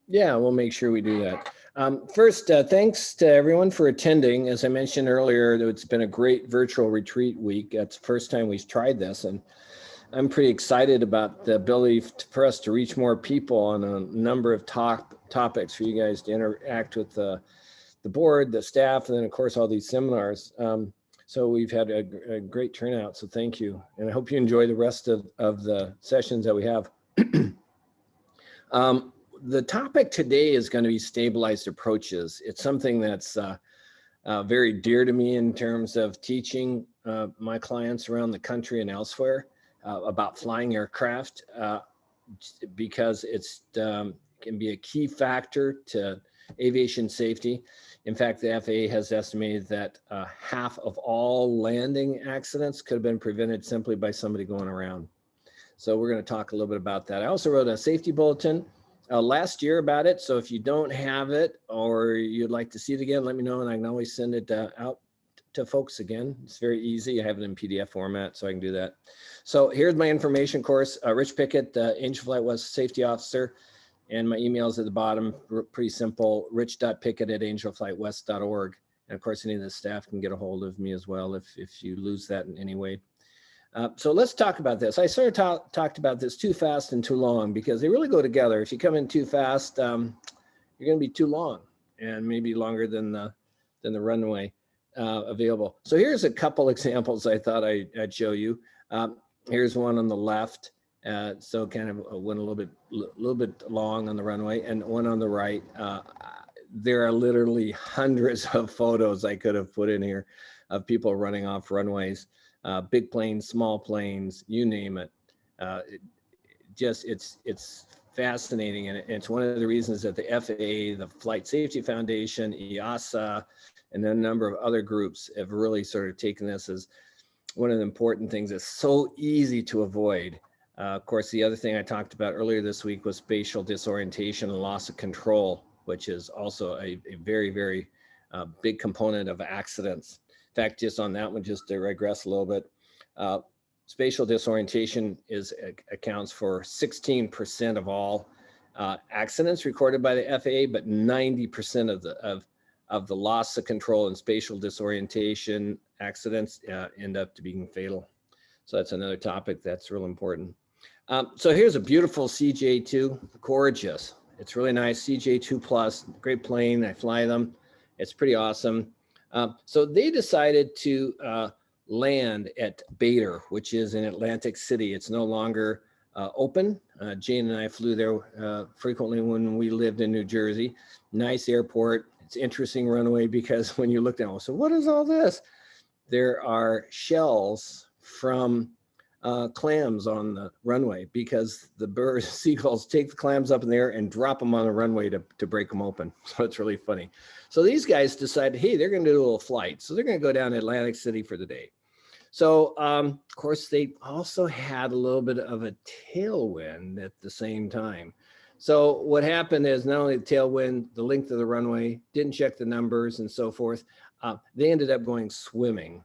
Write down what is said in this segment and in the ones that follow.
Yeah, we'll make sure we do that. First, thanks to everyone for attending. As I mentioned earlier, it's been a great virtual retreat week. It's the first time we've tried this, and I'm pretty excited about the ability for us to reach more people on a number of topics for you guys to interact with the board, the staff, and then of course all these seminars. So we've had a great turnout, so thank you. And I hope you enjoy the rest of the sessions that we have. The topic today is going to be stabilized approaches. It's something that's very dear to me in terms of teaching my clients around the country and elsewhere about flying aircraft because it's can be a key factor to aviation safety. In fact, the FAA has estimated that half of all landing accidents could have been prevented simply by somebody going around. So we're going to talk a little bit about that. I also wrote a safety bulletin last year about it. So if you don't have it or you'd like to see it again, let me know and I can always send it out to folks again. It's very easy. I have it in PDF format, so I can do that. So here's my information course. Rich Pickett, Angel Flight West Safety Officer, and my email's at the bottom. Pretty simple, rich.pickett@angelflightwest.org. And of course, any of the staff can get a hold of me as well if you lose that in any way. So let's talk about this. I sort of talked about this too fast and too long because they really go together. If you come in too fast, you're going to be too long and maybe longer than the runway available. So here's a couple examples I thought I'd show you. Here's one on the left. So kind of went a little bit long on the runway, and one on the right. There are literally hundreds of photos I could have put in here of people running off runways. Big planes, small planes, you name it. It's fascinating, and it's one of the reasons that the FAA, the Flight Safety Foundation, EASA, and then a number of other groups have really sort of taken this as one of the important things that's so easy to avoid. Of course, the other thing I talked about earlier this week was spatial disorientation and loss of control, which is also a very, very big component of accidents. In fact, just on that one, just to regress a little bit, spatial disorientation accounts for 16% of all accidents recorded by the FAA, but 90% of the loss of control and spatial disorientation accidents end up to being fatal. So that's another topic that's real important. So here's a beautiful CJ2, gorgeous. It's really nice, CJ2 Plus, great plane, I fly them. It's pretty awesome. So they decided to land at Bader, which is in Atlantic City. It's no longer open. Jane and I flew there frequently when we lived in New Jersey. Nice airport. It's interesting runway because when you look down, so what is all this? There are shells from clams on the runway because the birds, seagulls take the clams up in the air and drop them on the runway to break them open. So it's really funny. So these guys decided, hey, they're going to do a little flight. So they're going to go down to Atlantic City for the day. So of course, they also had a little bit of a tailwind at the same time. So what happened is not only the tailwind, the length of the runway, didn't check the numbers and so forth. They ended up going swimming.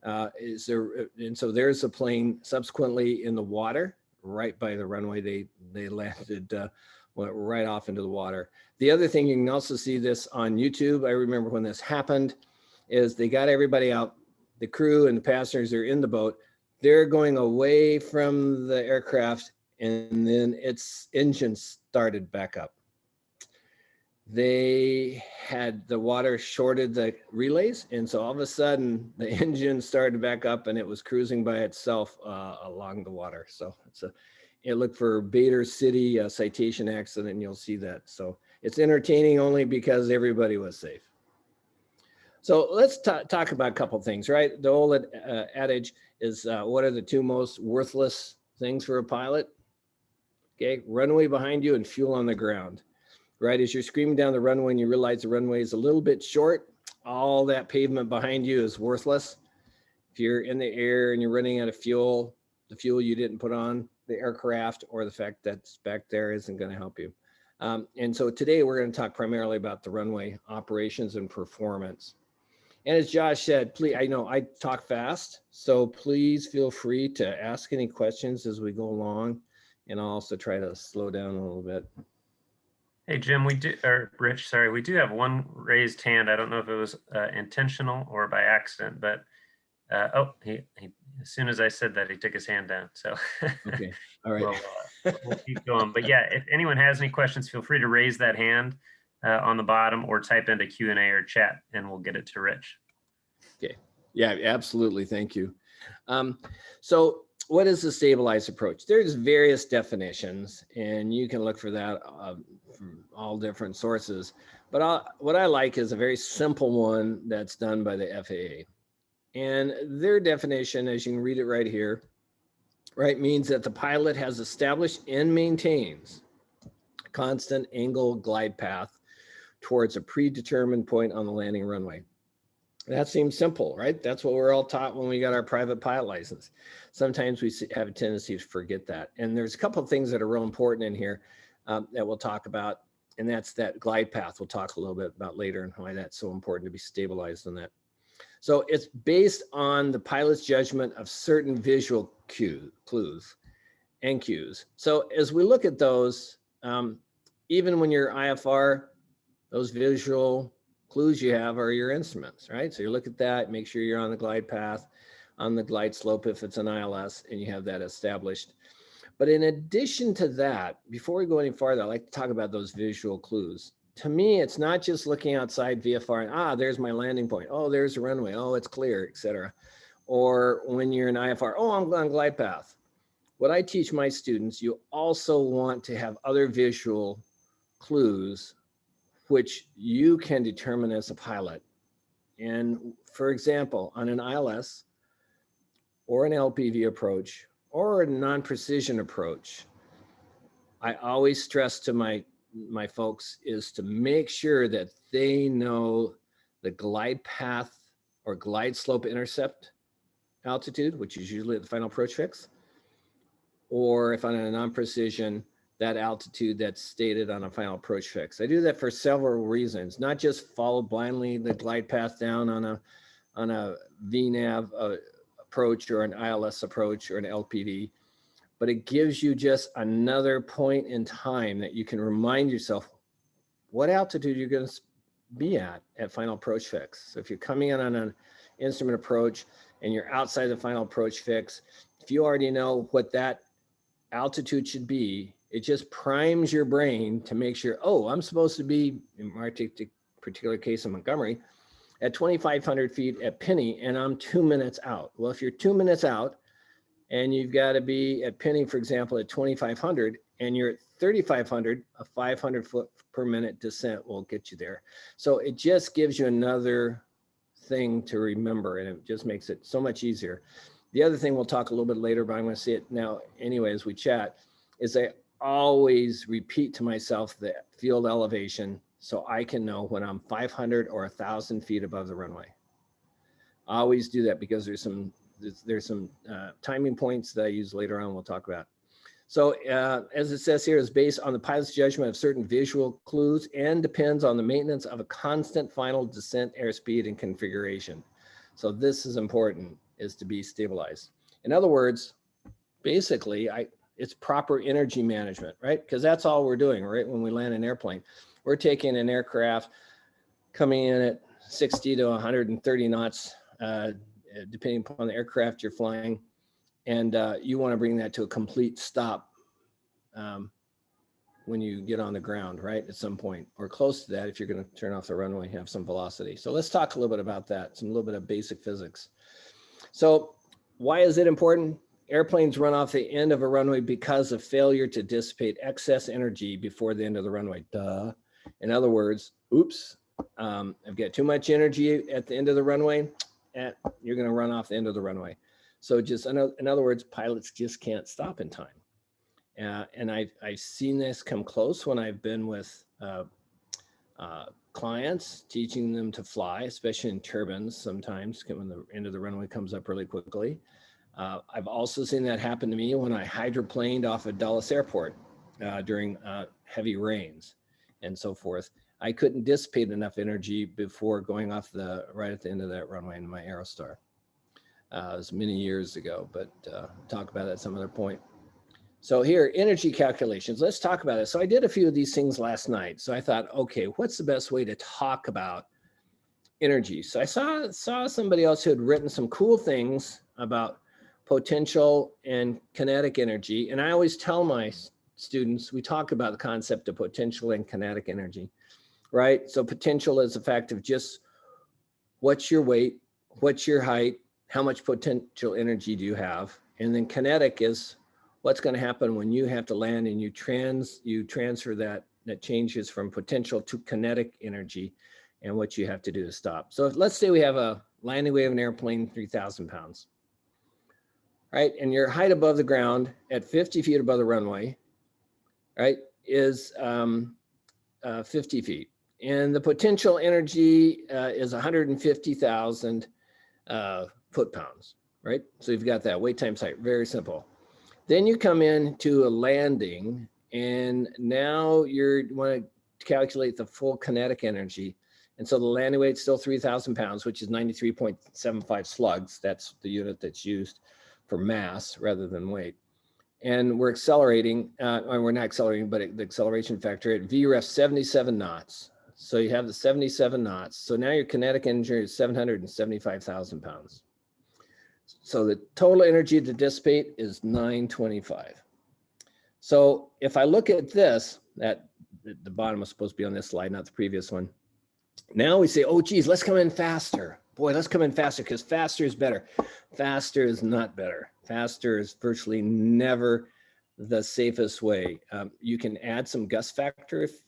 And so there's a plane subsequently in the water right by the runway. They landed, went right off into the water. The other thing, you can also see this on YouTube. I remember when this happened is they got everybody out, the crew and the passengers are in the boat. They're going away from the aircraft and then its engine started back up. They had the water shorted the relays, and so all of a sudden the engine started back up and it was cruising by itself along the water. So it looked for Bader City citation accident, and you'll see that. So it's entertaining only because everybody was safe. So let's talk about a couple things, right? The old adage is what are the two most worthless things for a pilot? Okay, runway behind you and fuel on the ground. Right as you're screaming down the runway and you realize the runway is a little bit short, all that pavement behind you is worthless. If you're in the air and you're running out of fuel, the fuel you didn't put on the aircraft or the fact that's back there isn't going to help you. And so today we're going to talk primarily about the runway operations and performance. And as Josh said, please, I know I talk fast, so please feel free to ask any questions as we go along, and I'll also try to slow down a little bit. Hey, Jim, or Rich, sorry, we do have one raised hand. I don't know if it was intentional or by accident, but oh, he, as soon as I said that, he took his hand down. So Okay. All right. we'll, we'll keep going. But yeah, if anyone has any questions, feel free to raise that hand on the bottom or type into Q&A or chat, and we'll get it to Rich. Okay. Yeah, absolutely. Thank you. So what is the stabilized approach? There's various definitions, and you can look for that from all different sources. But what I like is a very simple one that's done by the FAA. And their definition, as you can read it right here, right, means that the pilot has established and maintains a constant angle glide path towards a predetermined point on the landing runway. That seems simple, right? That's what we're all taught when we got our private pilot license. Sometimes we have a tendency to forget that. And there's a couple of things that are real important in here that we'll talk about. And that's that glide path we'll talk a little bit about later and why that's so important to be stabilized on that. So it's based on the pilot's judgment of certain visual clues and cues. So as we look at those, even when you're IFR, those visual clues you have are your instruments, right? So you look at that, make sure you're on the glide path, on the glide slope if it's an ILS, and you have that established. But in addition to that, before we go any farther, I like to talk about those visual clues. To me, it's not just looking outside VFR and, there's my landing point. Oh, there's the runway. Oh, it's clear, etc. Or when you're in IFR, oh, I'm on glide path. What I teach my students, you also want to have other visual clues which you can determine as a pilot. And for example, on an ILS or an LPV approach or a non-precision approach, I always stress to my folks is to make sure that they know the glide path or glide slope intercept altitude, which is usually at the final approach fix, or if I'm on a non-precision, that altitude that's stated on a final approach fix. I do that for several reasons, not just follow blindly the glide path down on a VNAV approach or an ILS approach or an LPV, but it gives you just another point in time that you can remind yourself what altitude you're going to be at final approach fix. So if you're coming in on an instrument approach and you're outside the final approach fix, if you already know what that altitude should be, it just primes your brain to make sure, oh, I'm supposed to be, in my particular case in Montgomery, at 2,500 feet at Penny, and I'm 2 minutes out. Well, if you're 2 minutes out and you've got to be at Penny, for example, at 2,500, and you're at 3,500, a 500 foot per minute descent will get you there. So it just gives you another thing to remember, and it just makes it so much easier. The other thing we'll talk a little bit later, but I'm going to say it now anyway as we chat, is I always repeat to myself the field elevation so I can know when I'm 500 or 1,000 feet above the runway. I always do that because there's some timing points that I use later on we'll talk about. So as it says here, is based on the pilot's judgment of certain visual clues and depends on the maintenance of a constant final descent airspeed and configuration. So this is important, is to be stabilized. In other words, basically, it's proper energy management, right? Because that's all we're doing, right? When we land an airplane, we're taking an aircraft coming in at 60 to 130 knots, depending upon the aircraft you're flying. And you want to bring that to a complete stop when you get on the ground, right? At some point or close to that, if you're going to turn off the runway, have some velocity. So let's talk a little bit about that, a little bit of basic physics. So why is it important? Airplanes run off the end of a runway because of failure to dissipate excess energy before the end of the runway. Duh. In other words, oops, I've got too much energy at the end of the runway, and you're going to run off the end of the runway. So just in other words, pilots just can't stop in time. And I've seen this come close when I've been with clients, teaching them to fly, especially in turbines sometimes when the end of the runway comes up really quickly. I've also seen that happen to me when I hydroplaned off of Dulles Airport during heavy rains and so forth. I couldn't dissipate enough energy before going off right at the end of that runway in my Aerostar. It was many years ago, but talk about that at some other point. So here, energy calculations. Let's talk about it. So I did a few of these things last night. So I thought, okay, what's the best way to talk about energy? So I saw somebody else who had written some cool things about potential and kinetic energy. And I always tell my students, we talk about the concept of potential and kinetic energy, right? So potential is the fact of just what's your weight, what's your height, how much potential energy do you have? And then kinetic is what's going to happen when you have to land and you transfer that changes from potential to kinetic energy and what you have to do to stop. So let's say we have a landing weight of an airplane, 3,000 pounds, right? And your height above the ground at 50 feet above the runway, right, is 50 feet. And the potential energy is 150,000 foot-pounds, right? So you've got that weight times height, very simple. Then you come into a landing and now you want to calculate the full kinetic energy. And so the landing weight's still 3,000 pounds, which is 93.75 slugs. That's the unit that's used for mass rather than weight. And we're accelerating, or we're not accelerating, but the acceleration factor at VREF 77 knots. So you have the 77 knots. So now your kinetic energy is 775,000 pounds. So the total energy to dissipate is 925. So if I look at this, that the bottom was supposed to be on this slide, not the previous one. Now we say, oh, geez, let's come in faster. Boy, let's come in faster because faster is better. Faster is not better. Faster is virtually never the safest way. You can add some gust factor, if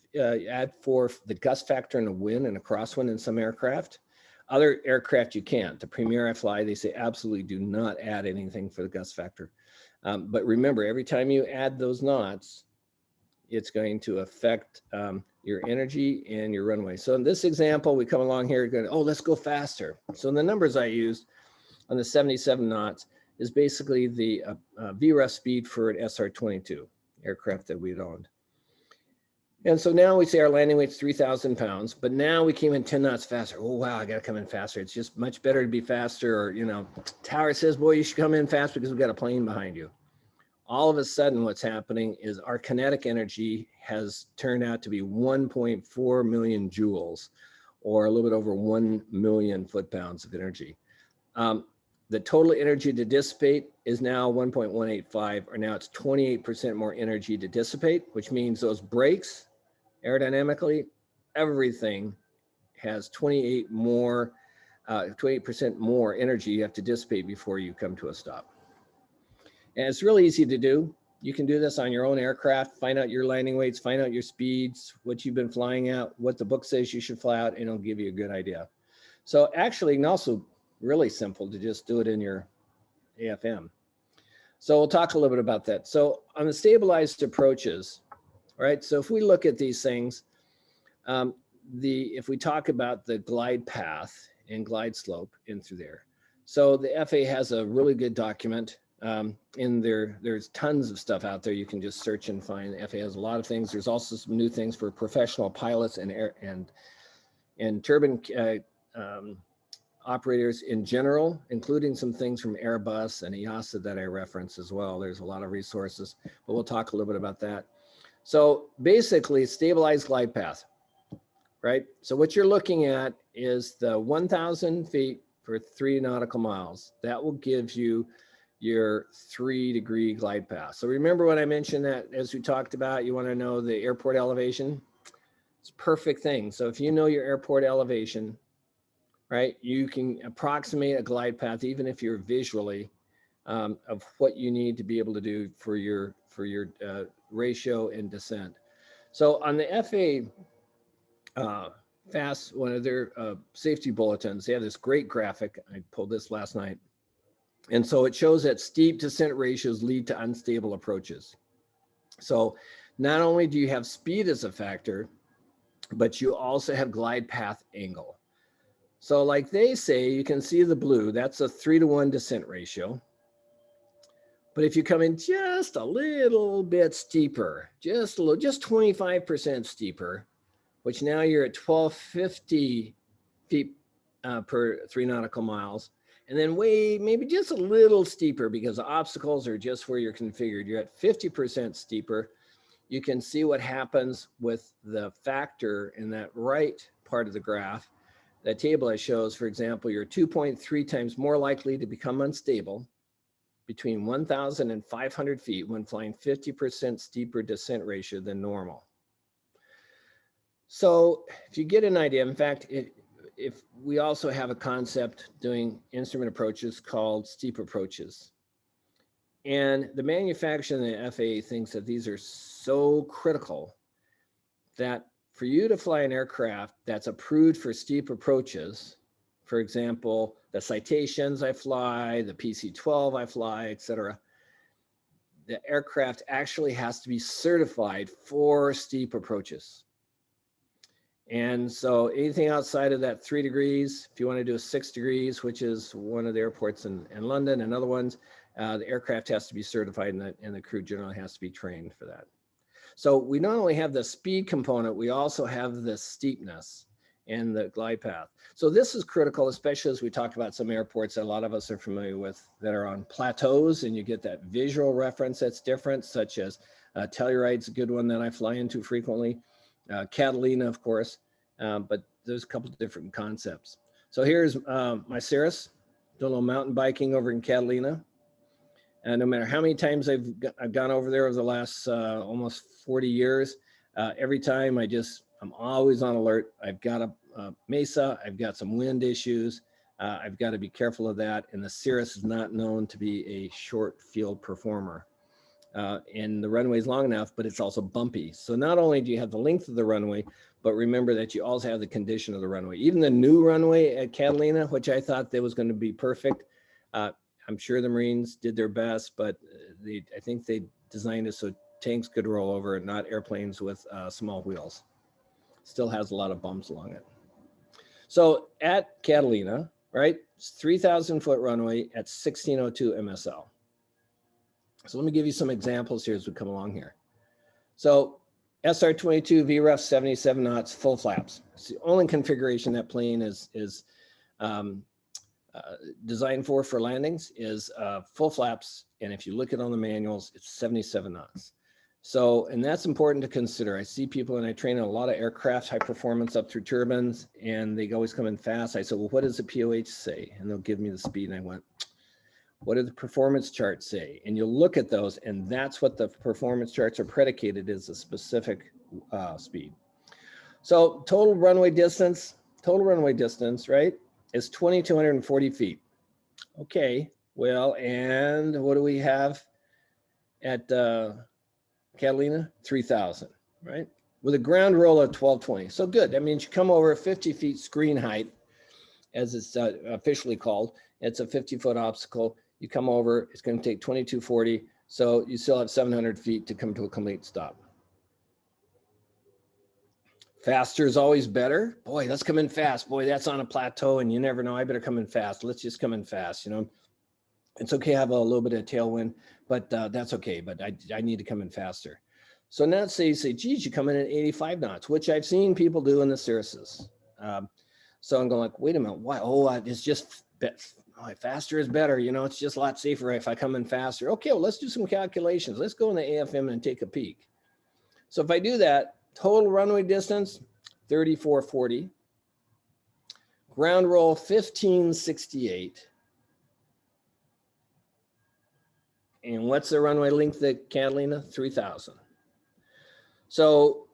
add for the gust factor in a wind and a crosswind in some aircraft. Other aircraft you can't. The Premier I fly, they say absolutely do not add anything for the gust factor. But remember, every time you add those knots, it's going to affect your energy and your runway. So in this example, we come along here going, oh, let's go faster. So the numbers I used on the 77 knots is basically the VREF speed for an SR-22 aircraft that we'd owned. And so now we say our landing weight's 3,000 pounds, but now we came in 10 knots faster. Oh, wow, I got to come in faster. It's just much better to be faster. Or, you know, tower says, boy, you should come in fast because we've got a plane behind you. All of a sudden, what's happening is our kinetic energy has turned out to be 1.4 million joules, or a little bit over 1 million foot-pounds of energy. The total energy to dissipate is now 1.185, or now it's 28% more energy to dissipate, which means those brakes, aerodynamically, everything has 28% more energy you have to dissipate before you come to a stop. And it's really easy to do. You can do this on your own aircraft, find out your landing weights, find out your speeds, what you've been flying at, what the book says you should fly out, and it'll give you a good idea. So actually, and also really simple to just do it in your AFM. So we'll talk a little bit about that. So on the stabilized approaches, right? So if we look at these things, if we talk about the glide path and glide slope in through there. So the FAA has a really good document. There's tons of stuff out there you can just search and find. The FAA has a lot of things. There's also some new things for professional pilots and turbine operators in general, including some things from Airbus and EASA that I reference as well. There's a lot of resources, but we'll talk a little bit about that. So basically, stabilized glide path, right? So what you're looking at is the 1,000 feet for 3 nautical miles. That will give you your 3-degree glide path. So remember when I mentioned that, as we talked about, you want to know the airport elevation? It's a perfect thing. So if you know your airport elevation, right, you can approximate a glide path, even if you're visually, of what you need to be able to do for your ratio and descent. So on the FAA FAST, one of their safety bulletins, they have this great graphic. I pulled this last night. And so it shows that steep descent ratios lead to unstable approaches. So not only do you have speed as a factor, but you also have glide path angle. So like they say, you can see the blue, that's a 3-to-1 descent ratio. But if you come in just a little bit steeper, just 25% steeper, which now you're at 1,250 feet per 3 nautical miles. and then maybe just a little steeper because the obstacles are just where you're configured. You're at 50% steeper. You can see what happens with the factor in that right part of the graph. That table I shows, for example, you're 2.3 times more likely to become unstable between 1,000 and 500 feet when flying 50% steeper descent ratio than normal. So if you get an idea, in fact, if we also have a concept doing instrument approaches called steep approaches. And the manufacturer and the FAA thinks that these are so critical that for you to fly an aircraft that's approved for steep approaches, for example, the Citations I fly, the PC-12 I fly, etc., the aircraft actually has to be certified for steep approaches. And so anything outside of that 3 degrees, if you want to do a 6 degrees, which is one of the airports in London and other ones, the aircraft has to be certified and the crew generally has to be trained for that. So we not only have the speed component, we also have the steepness and the glide path. So this is critical, especially as we talk about some airports that a lot of us are familiar with that are on plateaus, and you get that visual reference that's different, such as Telluride's a good one that I fly into frequently. Catalina, of course, but there's a couple of different concepts. So here's my Cirrus, doing a little mountain biking over in Catalina. And no matter how many times I've gone over there over the last almost 40 years, every time I'm always on alert. I've got a mesa, I've got some wind issues. I've got to be careful of that. And the Cirrus is not known to be a short field performer. And the runway is long enough, but it's also bumpy. So not only do you have the length of the runway, but remember that you also have the condition of the runway. Even the new runway at Catalina, which I thought that was going to be perfect, I'm sure the Marines did their best, but I think they designed it so tanks could roll over and not airplanes with small wheels. Still has a lot of bumps along it. So at Catalina, right, it's 3,000 foot runway at 1602 MSL. So let me give you some examples here as we come along here. So SR-22 VREF 77 knots, full flaps. It's the only configuration that plane is designed for landings is full flaps. And if you look at on the manuals, it's 77 knots. So, and that's important to consider. I see people and I train in a lot of aircraft, high performance up through turbines, and they always come in fast. I said, well, what does the POH say? And they'll give me the speed. And I went, what do the performance charts say? And you'll look at those, and that's what the performance charts are predicated is a specific speed. So total runway distance, right, is 2,240 feet. Okay, well, and what do we have at Catalina? 3,000, right? With a ground roll of 1,220. So good. That means you come over 50 feet screen height, as it's officially called. It's a 50-foot obstacle. You come over, it's going to take 2,240. So you still have 700 feet to come to a complete stop. Faster is always better. Boy, let's come in fast. Boy, that's on a plateau and you never know. I better come in fast. Let's just come in fast. You know, it's okay to have a little bit of tailwind, but that's okay. But I need to come in faster. So now say you say, geez, you come in at 85 knots, which I've seen people do in the Cirruses. So I'm going like, wait a minute, why? Oh, it's just faster is better. You know, it's just a lot safer if I come in faster. Okay, well, let's do some calculations. Let's go in the AFM and take a peek. So if I do that, total runway distance, 3,440. Ground roll, 1,568. And what's the runway length at Catalina? 3,000. So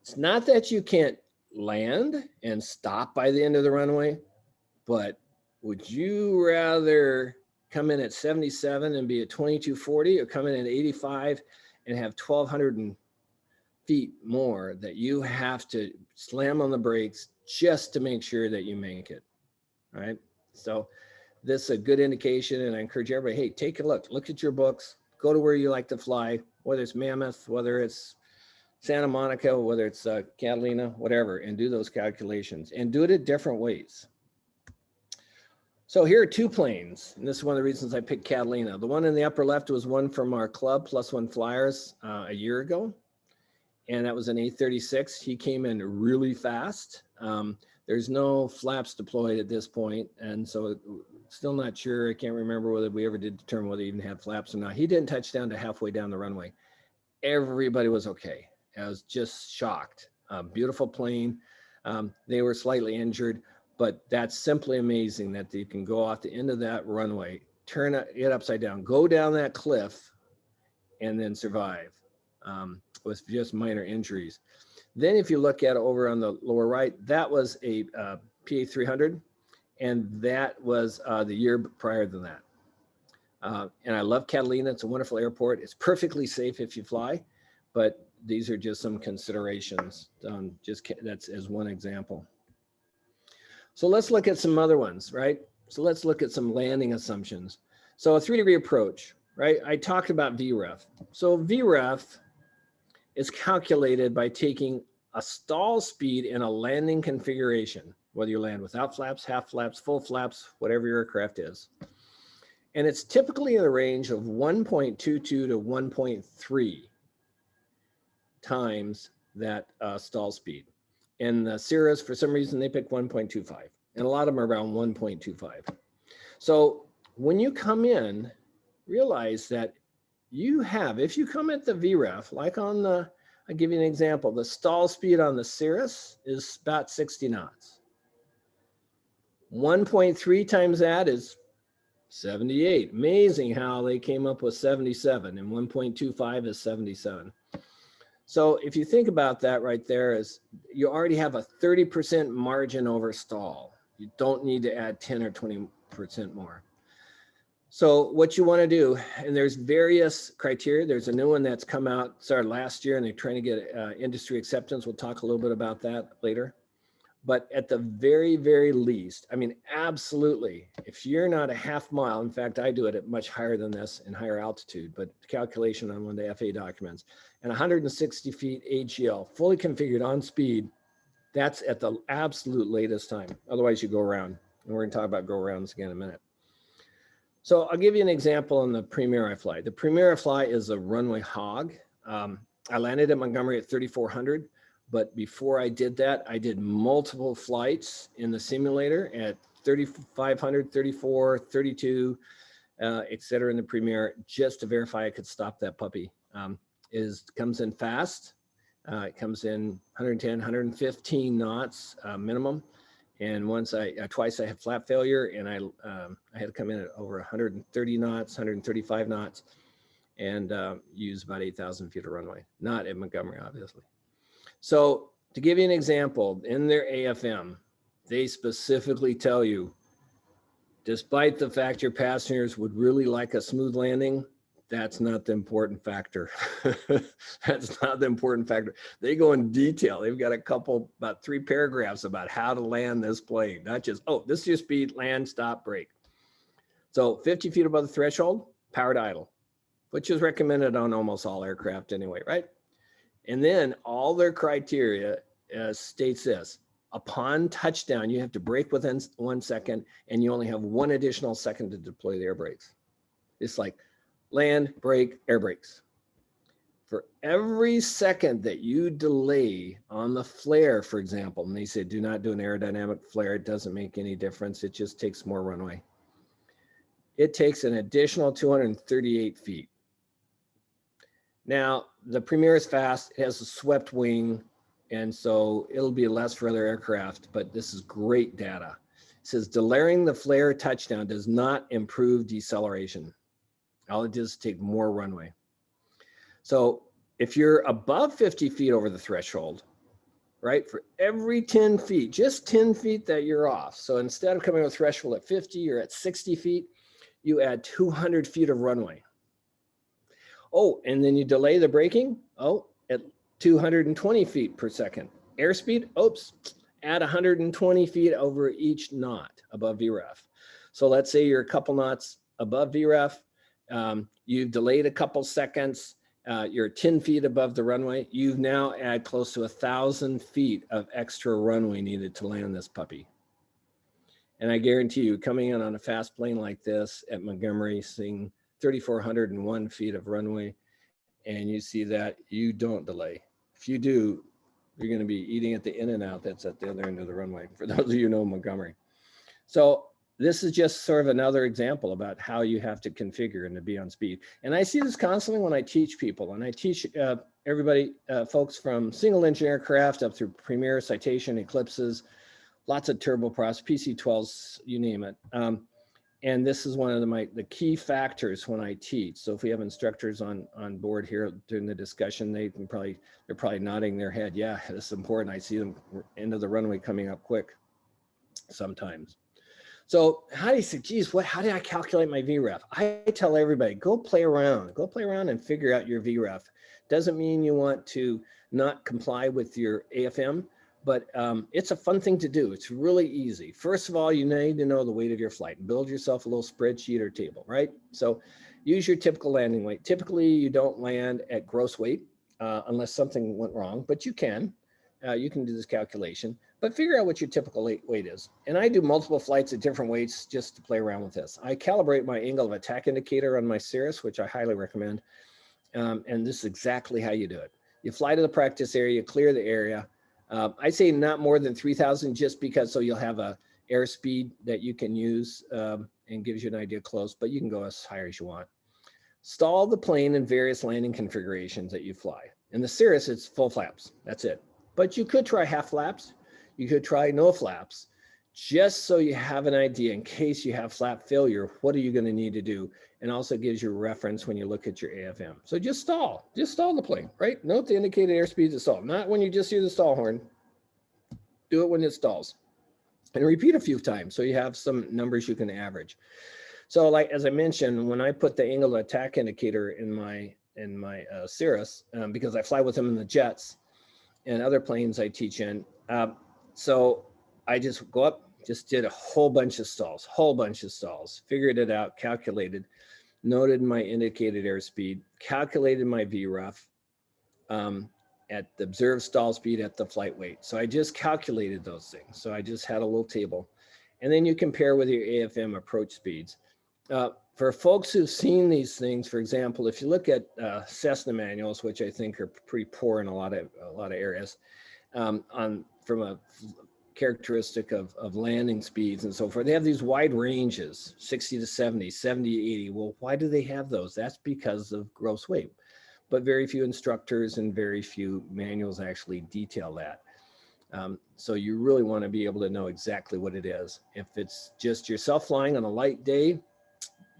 it's not that you can't land and stop by the end of the runway, but would you rather come in at 77 and be at 2,240 or come in at 85 and have 1,200 feet more that you have to slam on the brakes just to make sure that you make it, right? So this is a good indication, and I encourage everybody, hey, take a look at your books, go to where you like to fly, whether it's Mammoth, whether it's Santa Monica, whether it's Catalina, whatever, and do those calculations and do it at different ways. So here are two planes, and this is one of the reasons I picked Catalina. The one in the upper left was one from our club, Plus One Flyers, a year ago, and that was an A36. He came in really fast. There's no flaps deployed at this point, and so Still not sure. I can't remember whether we ever did determine whether he even had flaps or not. He didn't touch down to halfway down the runway. Everybody was okay. I was just shocked. Beautiful plane. They were slightly injured, but that's simply amazing that you can go off the end of that runway, turn it upside down, go down that cliff, and then survive with just minor injuries. Then if you look at it over on the lower right, that was a PA 300, and that was the year prior than that. And I love Catalina. It's a wonderful airport. It's perfectly safe if you fly, but these are just some considerations. That's as one example. So let's look at some other ones, right? So let's look at some landing assumptions. So a 3-degree approach, right? I talked about VREF. So VREF is calculated by taking a stall speed in a landing configuration, whether you land without flaps, half flaps, full flaps, whatever your aircraft is. And it's typically in the range of 1.22 to 1.3 times that stall speed. And the Cirrus, for some reason, they pick 1.25. And a lot of them are around 1.25. So when you come in, realize that you have, if you come at the VREF, like on the, I'll give you an example, the stall speed on the Cirrus is about 60 knots. 1.3 times that is 78. Amazing how they came up with 77, and 1.25 is 77. So if you think about that right there, is you already have a 30% margin over stall. You don't need to add 10 or 20% more. So what you want to do, and there's various criteria. There's a new one that's come out, started last year, and they're trying to get industry acceptance. We'll talk a little bit about that later. But at the very, very least, I mean, absolutely, if you're not a half mile, in fact, I do it at much higher than this in higher altitude, but calculation on one of the FAA documents, and 160 feet AGL, fully configured on speed, that's at the absolute latest time. Otherwise, you go around. And we're going to talk about go arounds again in a minute. So I'll give you an example on the Premier I fly. The Premier I fly is a runway hog. I landed at Montgomery at 3,400. But before I did that, I did multiple flights in the simulator at 3,500, 34, 32, et cetera in the Premier, just to verify I could stop that puppy. Comes in fast. It comes in 110, 115 knots minimum. And twice I had flap failure, and I had to come in at over 130 knots, 135 knots, and use about 8,000 feet of runway. Not at Montgomery, obviously. So to give you an example, in their AFM, they specifically tell you, despite the fact your passengers would really like a smooth landing, that's not the important factor. That's not the important factor. They go in detail. They've got about 3 paragraphs about how to land this plane, not just, oh, this is your speed, land, stop, brake. So 50 feet above the threshold, powered idle, which is recommended on almost all aircraft anyway, right? And then all their criteria states this: upon touchdown, you have to brake within 1 second, and you only have 1 additional second to deploy the air brakes. It's like land, brake, air brakes. For every second that you delay on the flare, for example, and they say do not do an aerodynamic flare, it doesn't make any difference, it just takes more runway. It takes an additional 238 feet. Now, the Premier is fast, it has a swept wing, and so it'll be less for other aircraft, but this is great data. It says delaying the flare touchdown does not improve deceleration. All it does is take more runway. So if you're above 50 feet over the threshold, right, for every 10 feet, just 10 feet that you're off. So instead of coming to a threshold at 50, you're at 60 feet, you add 200 feet of runway. Oh, and then you delay the braking, at 220 feet per second. Airspeed, add 120 feet over each knot above VREF. So let's say you're a couple knots above VREF, you've delayed a couple seconds, you're 10 feet above the runway, you've now add close to 1,000 feet of extra runway needed to land this puppy. And I guarantee you, coming in on a fast plane like this at Montgomery, seeing 3,401 feet of runway, and you see that, you don't delay. If you do, you're going to be eating at the In-N-Out that's at the other end of the runway, for those of you who know Montgomery. So this is just sort of another example about how you have to configure and to be on speed. And I see this constantly when I teach people, and I teach everybody, folks from single engine aircraft up through Premier, Citation, Eclipses, lots of turboprops, PC-12s, you name it. And this is one of the key factors when I teach. So if we have instructors on board here during the discussion, they're probably nodding their head. Yeah, this is important. I see them into the runway coming up quick sometimes. So how do you say, geez, how do I calculate my VREF? I tell everybody, go play around and figure out your VREF. Doesn't mean you want to not comply with your AFM, but it's a fun thing to do. It's really easy. First of all, you need to know the weight of your flight. Build yourself a little spreadsheet or table, right? So use your typical landing weight. Typically, you don't land at gross weight unless something went wrong, but you can. You can do this calculation, but figure out what your typical weight is. And I do multiple flights at different weights just to play around with this. I calibrate my angle of attack indicator on my Cirrus, which I highly recommend. And this is exactly how you do it. You fly to the practice area, you clear the area. I say not more than 3,000 just because so you'll have a airspeed that you can use and gives you an idea close, but you can go as high as you want. Stall the plane in various landing configurations that you fly. In the Cirrus, it's full flaps. That's it. But you could try half flaps. You could try no flaps, just so you have an idea in case you have flap failure, what are you going to need to do? And also gives you reference when you look at your AFM. So just stall the plane, right? Note the indicated airspeed to stall, not when you just hear the stall horn. Do it when it stalls. And repeat a few times so you have some numbers you can average. So like, as I mentioned, when I put the angle of attack indicator in my Cirrus, because I fly with them in the jets and other planes I teach in, so I just go up, just did a whole bunch of stalls, figured it out, calculated, noted my indicated airspeed, calculated my VREF at the observed stall speed at the flight weight. So I just calculated those things. So I just had a little table. And then you compare with your AFM approach speeds. For folks who've seen these things, for example, if you look at Cessna manuals, which I think are pretty poor in a lot of areas, from a characteristic of landing speeds and so forth, they have these wide ranges, 60 to 70, 70 to 80. Well, why do they have those? That's because of gross weight. But very few instructors and very few manuals actually detail that. So you really want to be able to know exactly what it is. If it's just yourself flying on a light day,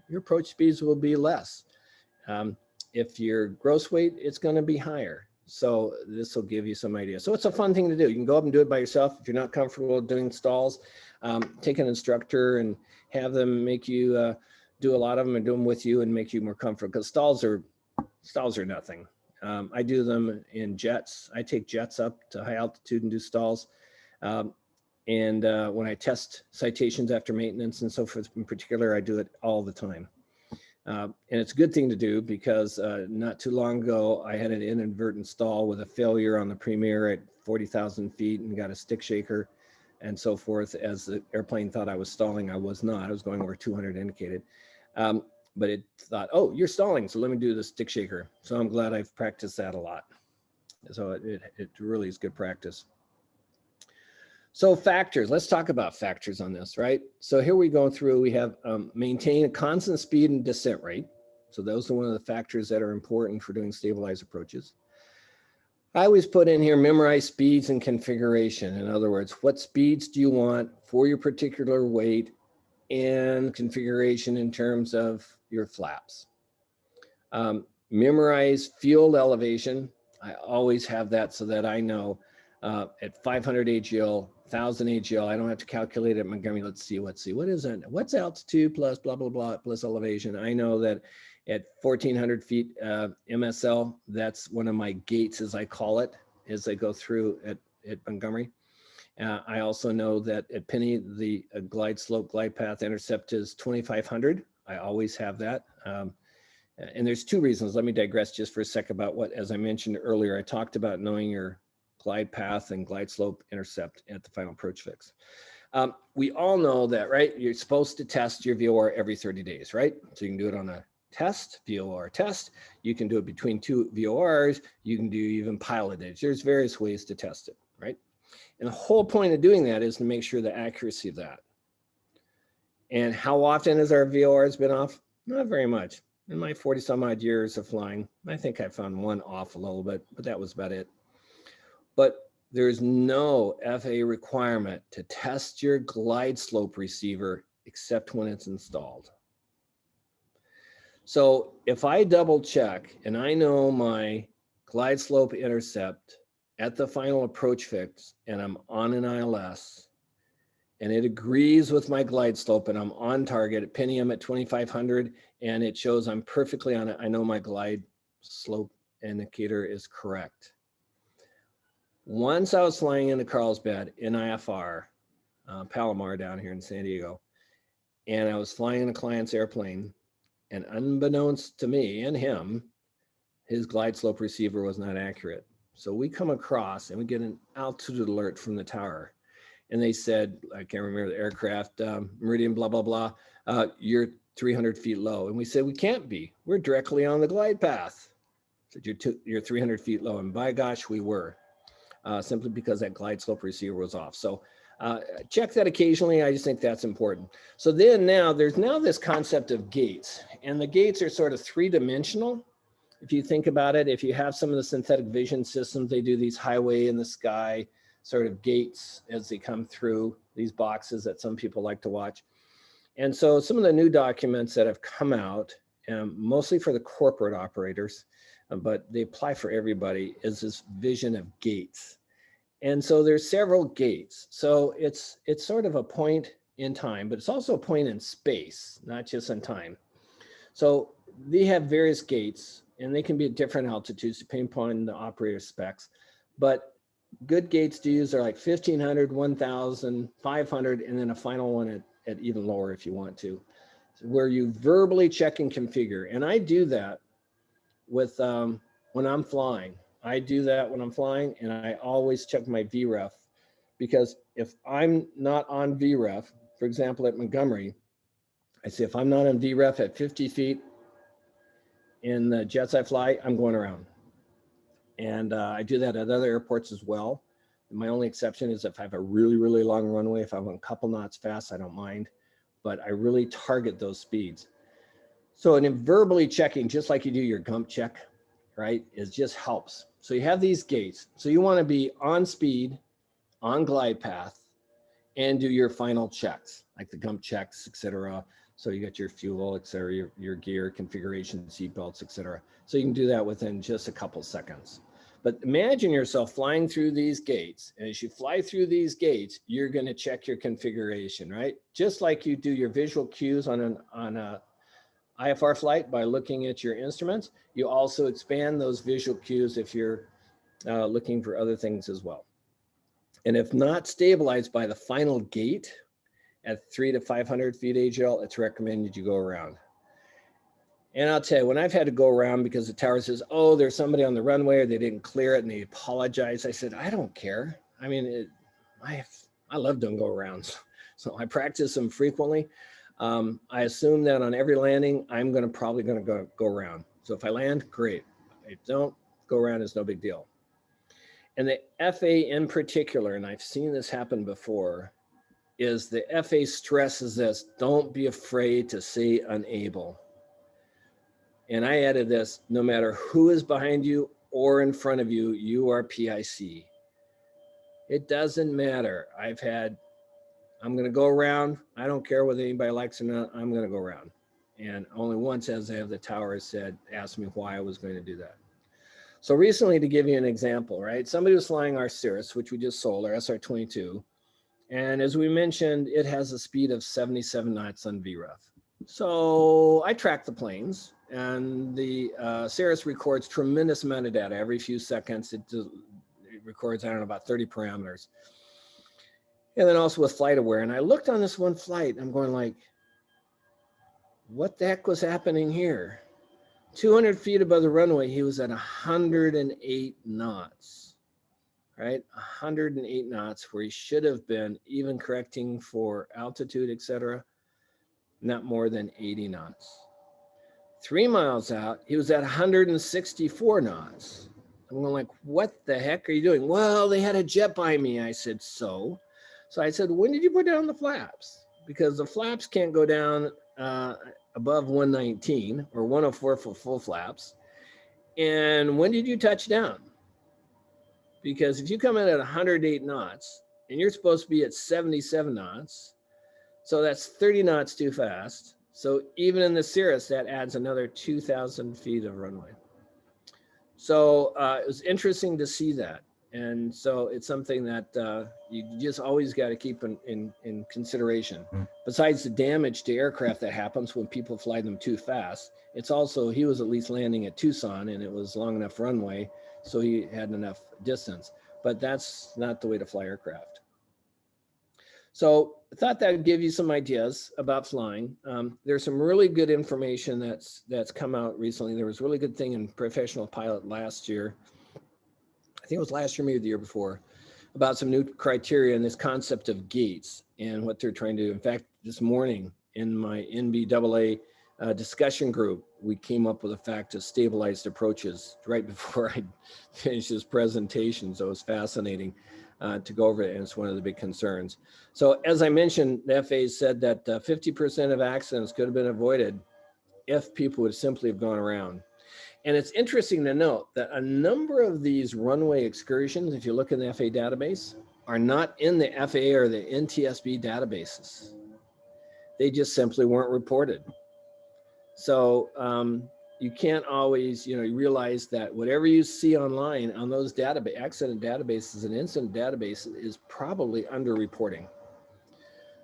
your approach speeds will be less. If your gross weight, it's going to be higher. So this will give you some idea. So it's a fun thing to do. You can go up and do it by yourself. If you're not comfortable doing stalls, take an instructor and have them make you do a lot of them and do them with you and make you more comfortable, because stalls are nothing. I do them in jets. I take jets up to high altitude and do stalls. And when I test citations after maintenance and so forth in particular, I do it all the time. And it's a good thing to do because not too long ago, I had an inadvertent stall with a failure on the Premier at 40,000 feet and got a stick shaker and so forth. As the airplane thought I was stalling, I was not. I was going over 200 indicated. But it thought, oh, you're stalling, so let me do the stick shaker. So I'm glad I've practiced that a lot. So it really is good practice. So factors, let's talk about factors on this, right? So here we go through, we have maintain a constant speed and descent rate. So those are one of the factors that are important for doing stabilized approaches. I always put in here, memorize speeds and configuration. In other words, what speeds do you want for your particular weight and configuration in terms of your flaps. Memorize field elevation. I always have that so that I know at 500 AGL, 1000 AGL, I don't have to calculate it at Montgomery. Let's see, what is it? What's altitude plus blah, blah, blah, plus elevation? I know that at 1400 feet MSL, that's one of my gates, as I call it, as I go through at Montgomery. I also know that at Penny, the glide slope, glide path intercept is 2,500. I always have that. And there's two reasons. Let me digress just for a second about what, as I mentioned earlier, I talked about knowing your glide path and glide slope intercept at the final approach fix. We all know that, right? You're supposed to test your VOR every 30 days, right? So you can do it on a test, VOR test. You can do it between two VORs. You can do even pilotage. There's various ways to test it, right? And the whole point of doing that is to make sure the accuracy of that. And how often has our VORs been off? Not very much. In my 40 some odd years of flying, I think I found one off a little bit, but that was about it. But there's no FAA requirement to test your glide slope receiver except when it's installed. So if I double check and I know my glide slope intercept at the final approach fix and I'm on an ILS and it agrees with my glide slope and I'm on target at pinning at 2,500 and it shows I'm perfectly on it, I know my glide slope indicator is correct. Once I was flying into Carlsbad in IFR, Palomar down here in San Diego, and I was flying in a client's airplane, and unbeknownst to me and him, his glide slope receiver was not accurate. So we come across and we get an altitude alert from the tower. And they said, I can't remember the aircraft, Meridian, blah, blah, blah, you're 300 feet low. And we said, we can't be, we're directly on the glide path. Said, you're 300 feet low. And by gosh, we were, simply because that glide slope receiver was off. So check that occasionally. I just think that's important. So then there's now this concept of gates, and the gates are sort of three-dimensional. If you think about it, if you have some of the synthetic vision systems, they do these highway in the sky sort of gates as they come through these boxes that some people like to watch. And so some of the new documents that have come out, mostly for the corporate operators, but they apply for everybody, is this vision of gates. And so there's several gates. So it's sort of a point in time, but it's also a point in space, not just in time. So they have various gates and they can be at different altitudes depending upon the operator specs. But good gates to use are like 1,500, 1,000, 500, and then a final one at even lower if you want to, where you verbally check and configure. And I do that with when I'm flying. I do that when I'm flying, and I always check my VREF, because if I'm not on VREF, for example, at Montgomery, I say if I'm not on VREF at 50 feet in the jets I fly, I'm going around. And I do that at other airports as well. My only exception is if I have a really, really long runway. If I'm a couple knots fast, I don't mind, but I really target those speeds. So in verbally checking, just like you do your GUMP check, right, it just helps. So you have these gates. So you want to be on speed, on glide path, and do your final checks, like the GUMP checks, etc. So you got your fuel, etc., your gear configuration, seat belts, etc. So you can do that within just a couple seconds. But imagine yourself flying through these gates. And as you fly through these gates, you're going to check your configuration, right? Just like you do your visual cues on a IFR flight by looking at your instruments, you also expand those visual cues if you're looking for other things as well. And if not stabilized by the final gate at 300 to 500 feet AGL, it's recommended you go around. And I'll tell you, when I've had to go around because the tower says, oh, there's somebody on the runway or they didn't clear it and they apologize, I said, I don't care. I mean, I love doing go arounds. So I practice them frequently. I assume that on every landing, I'm probably going to go around. So if I land, great. If I don't, go around is no big deal. And the FA in particular, and I've seen this happen before, is the FA stresses this: don't be afraid to say unable. And I added this: no matter who is behind you or in front of you, you are PIC. It doesn't matter. I'm going to go around. I don't care whether anybody likes it or not. I'm going to go around. And only once as I have the tower asked me why I was going to do that. So recently, to give you an example, right? Somebody was flying our Cirrus, which we just sold, our SR-22. And as we mentioned, it has a speed of 77 knots on VREF. So I track the planes, and the Cirrus records tremendous amount of data. Every few seconds, it records, I don't know, about 30 parameters. And then also with flight aware. And I looked on this one flight, I'm going like, what the heck was happening here? 200 feet above the runway, he was at 108 knots, right? 108 knots, where he should have been, even correcting for altitude, etc., not more than 80 knots. 3 miles out, he was at 164 knots. I'm going like, what the heck are you doing? Well, they had a jet by me. I said, so I said, when did you put down the flaps? because the flaps can't go down above 119 or 104 for full flaps. And when did you touch down? Because if you come in at 108 knots and you're supposed to be at 77 knots, so that's 30 knots too fast. So even in the Cirrus, that adds another 2,000 feet of runway. So it was interesting to see that. And so it's something that you just always got to keep in consideration. Besides the damage to aircraft that happens when people fly them too fast, it's also, he was at least landing at Tucson and it was long enough runway, so he had enough distance. But that's not the way to fly aircraft. So I thought that would give you some ideas about flying. There's some really good information that's come out recently. There was a really good thing in Professional Pilot last year. I think it was last year, maybe the year before, about some new criteria and this concept of gates and what they're trying to do. In fact, this morning in my NBAA discussion group, we came up with a fact of stabilized approaches right before I finished this presentation. So it was fascinating to go over it, and it's one of the big concerns. So as I mentioned, the FAA said that 50% of accidents could have been avoided if people would simply have gone around. And it's interesting to note that a number of these runway excursions, if you look in the FAA database, are not in the FAA or the NTSB databases. They just simply weren't reported. So you can't always, you realize that whatever you see online on those accident databases and incident databases is probably underreporting.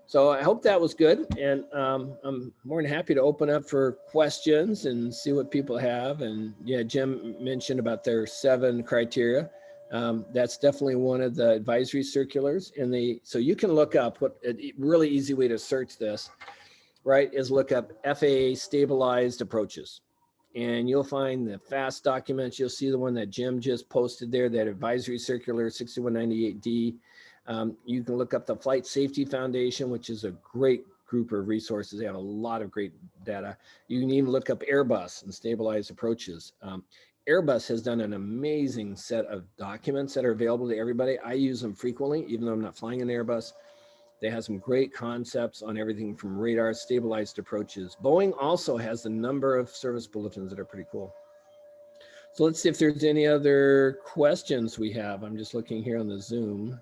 So I hope that was good, and I'm more than happy to open up for questions and see what people have. And yeah, Jim mentioned about their 7 criteria. That's definitely one of the advisory circulars. So you can look up what a really easy way to search this, right, is look up FAA stabilized approaches. And you'll find the FAST documents. You'll see the one that Jim just posted there, that advisory circular 6198D. You can look up the Flight Safety Foundation, which is a great group of resources. They have a lot of great data. You can even look up Airbus and stabilized approaches. Airbus has done an amazing set of documents that are available to everybody. I use them frequently, even though I'm not flying an Airbus. They have some great concepts on everything from radar, stabilized approaches. Boeing also has a number of service bulletins that are pretty cool. So let's see if there's any other questions we have. I'm just looking here on the Zoom.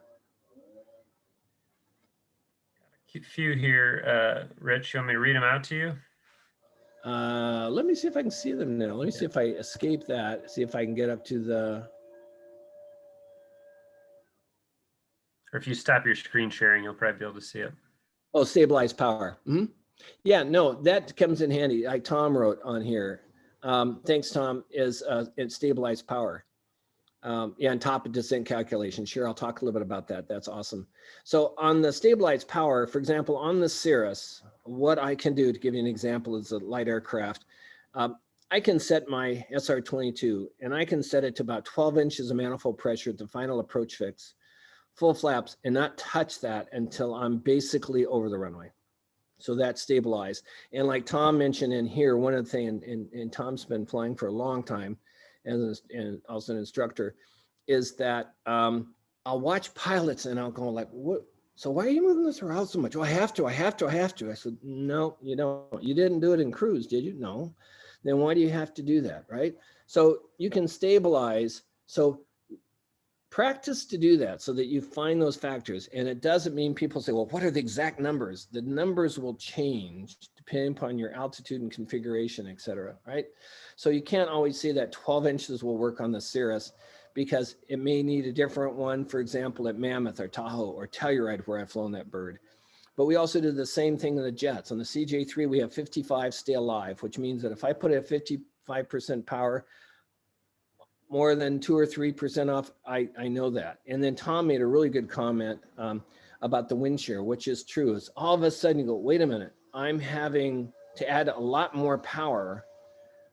A few here, Rich. You want me to read them out to you? Let me see if I can see them now. Let me see if I escape that, see if I can get up to the... Or if you stop your screen sharing, you'll probably be able to see it. Oh, stabilized power. Mm-hmm. Yeah, no, that comes in handy. Tom wrote on here. Thanks, Tom, is stabilized power. Yeah, on top of descent calculation. Sure, I'll talk a little bit about that. That's awesome. So on the stabilized power, for example, on the Cirrus, what I can do, to give you an example, is a light aircraft. I can set my SR-22 and I can set it to about 12 inches of manifold pressure at the final approach fix, full flaps, and not touch that until I'm basically over the runway. So that's stabilized. And like Tom mentioned in here, one of the things, and Tom's been flying for a long time, and also an instructor, is that I'll watch pilots and I'll go like, what? So why are you moving this around so much? Oh, I have to. I said, no, you don't. You didn't do it in cruise, did you? No. Then why do you have to do that, right? So you can stabilize. So practice to do that so that you find those factors. And it doesn't mean people say, well, what are the exact numbers? The numbers will change depending upon your altitude and configuration, et cetera, right? So you can't always say that 12 inches will work on the Cirrus, because it may need a different one, for example, at Mammoth or Tahoe or Telluride, where I've flown that bird. But we also do the same thing in the jets. On the CJ3, we have 55 stay alive, which means that if I put it at 55% power, more than 2 or 3% off, I know that. And then Tom made a really good comment about the wind shear, which is true. It's all of a sudden you go, wait a minute, I'm having to add a lot more power.